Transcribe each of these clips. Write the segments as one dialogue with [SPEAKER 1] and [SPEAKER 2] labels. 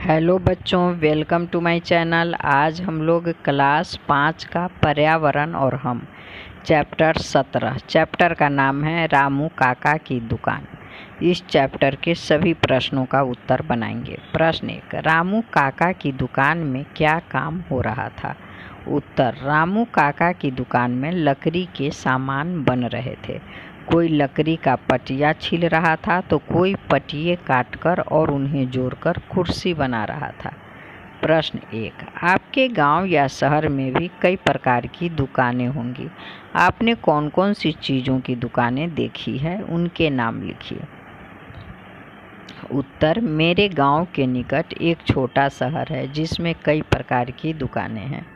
[SPEAKER 1] Hello बच्चों, welcome to my channel. आज हम लोग क्लास 5 का पर्यावरण और हम चैप्टर 17 चैप्टर का नाम है रामू काका की दुकान। इस चैप्टर के सभी प्रश्नों का उत्तर बनाएंगे। प्रश्न 1, रामू काका की दुकान में क्या काम हो रहा था? उत्तर, रामू काका की दुकान में लकड़ी के सामान बन रहे थे। कोई लकड़ी का पटिया छील रहा था तो कोई पटिये काटकर और उन्हें जोड़कर कुर्सी बना रहा था। प्रश्न 1, आपके गांव या शहर में भी कई प्रकार की दुकानें होंगी। आपने कौन कौन सी चीज़ों की दुकानें देखी है, उनके नाम लिखिए। उत्तर, मेरे गांव के निकट एक छोटा शहर है जिसमें कई प्रकार की दुकानें हैं।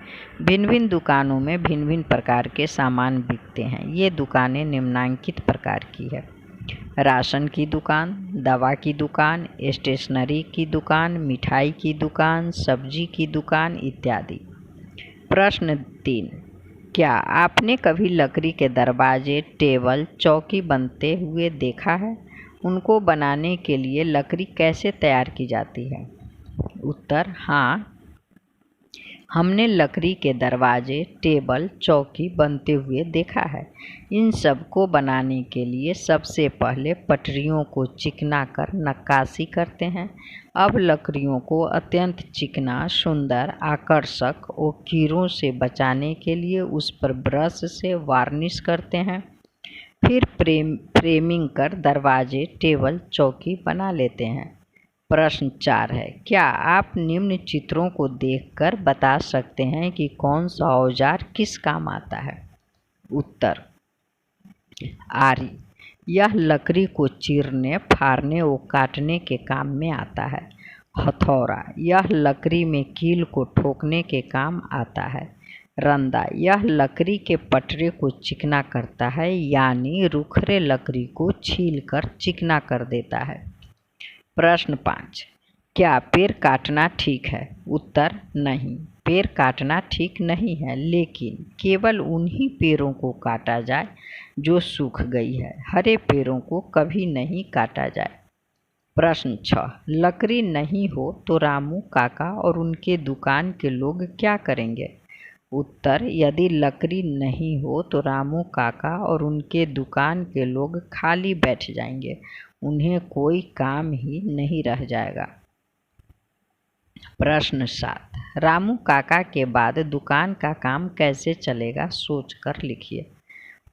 [SPEAKER 1] भिन्न भिन्न दुकानों में भिन्न भिन्न प्रकार के सामान बिकते हैं। ये दुकानें निम्नलिखित प्रकार की है: राशन की दुकान, दवा की दुकान, स्टेशनरी की दुकान, मिठाई की दुकान, सब्जी की दुकान इत्यादि। प्रश्न 3, क्या आपने कभी लकड़ी के दरवाजे, टेबल, चौकी बनते हुए देखा है? उनको बनाने के लिए लकड़ी कैसे तैयार की जाती है? उत्तर, हाँ, हमने लकड़ी के दरवाजे, टेबल, चौकी बनते हुए देखा है। इन सब को बनाने के लिए सबसे पहले पटरियों को चिकना कर नक्काशी करते हैं। अब लकड़ियों को अत्यंत चिकना, सुंदर, आकर्षक और कीड़ों से बचाने के लिए उस पर ब्रश से वार्निश करते हैं। फिर फ्रेमिंग कर दरवाजे, टेबल, चौकी बना लेते हैं। प्रश्न 4 है, क्या आप निम्न चित्रों को देखकर बता सकते हैं कि कौन सा औजार किस काम आता है? उत्तर, आरी, यह लकड़ी को चीरने, फाड़ने और काटने के काम में आता है। हथौड़ा, यह लकड़ी में कील को ठोकने के काम आता है। रंदा, यह लकड़ी के पटरे को चिकना करता है, यानी रूखरे लकड़ी को छीलकर चिकना कर देता है। प्रश्न 5, क्या पेड़ काटना ठीक है? उत्तर, नहीं, पेड़ काटना ठीक नहीं है, लेकिन केवल उन्हीं पेड़ों को काटा जाए जो सूख गई है। हरे पेड़ों को कभी नहीं काटा जाए। प्रश्न 6, लकड़ी नहीं हो तो रामू काका और उनके दुकान के लोग क्या करेंगे? उत्तर, यदि लकड़ी नहीं हो तो रामू काका और उनके दुकान के लोग खाली बैठ जाएंगे। उन्हें कोई काम ही नहीं रह जाएगा। प्रश्न 7, रामू काका के बाद दुकान का काम कैसे चलेगा, सोचकर लिखिए।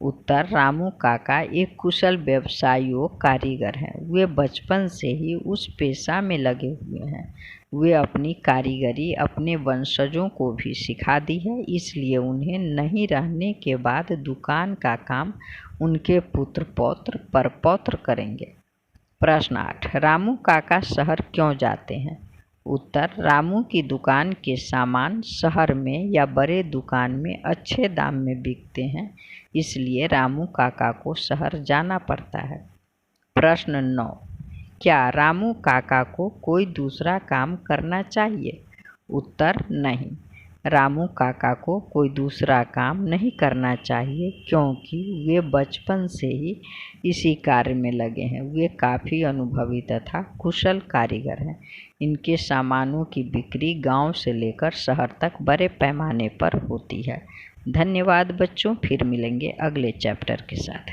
[SPEAKER 1] उत्तर, रामू काका एक कुशल व्यवसायी कारीगर हैं। वे बचपन से ही उस पेशा में लगे हुए हैं। वे अपनी कारीगरी अपने वंशजों को भी सिखा दी है, इसलिए उन्हें नहीं रहने के बाद दुकान का काम उनके पुत्र पौत्र परपौत्र करेंगे। प्रश्न 8, रामू काका शहर क्यों जाते हैं? उत्तर, रामू की दुकान के सामान शहर में या बड़े दुकान में अच्छे दाम में बिकते हैं, इसलिए रामू काका को शहर जाना पड़ता है। प्रश्न 9, क्या रामू काका को कोई दूसरा काम करना चाहिए? उत्तर, नहीं, रामू काका को कोई दूसरा काम नहीं करना चाहिए, क्योंकि वे बचपन से ही इसी कार्य में लगे हैं। वे काफ़ी अनुभवी तथा कुशल कारीगर हैं। इनके सामानों की बिक्री गांव से लेकर शहर तक बड़े पैमाने पर होती है। धन्यवाद बच्चों, फिर मिलेंगे अगले चैप्टर के साथ।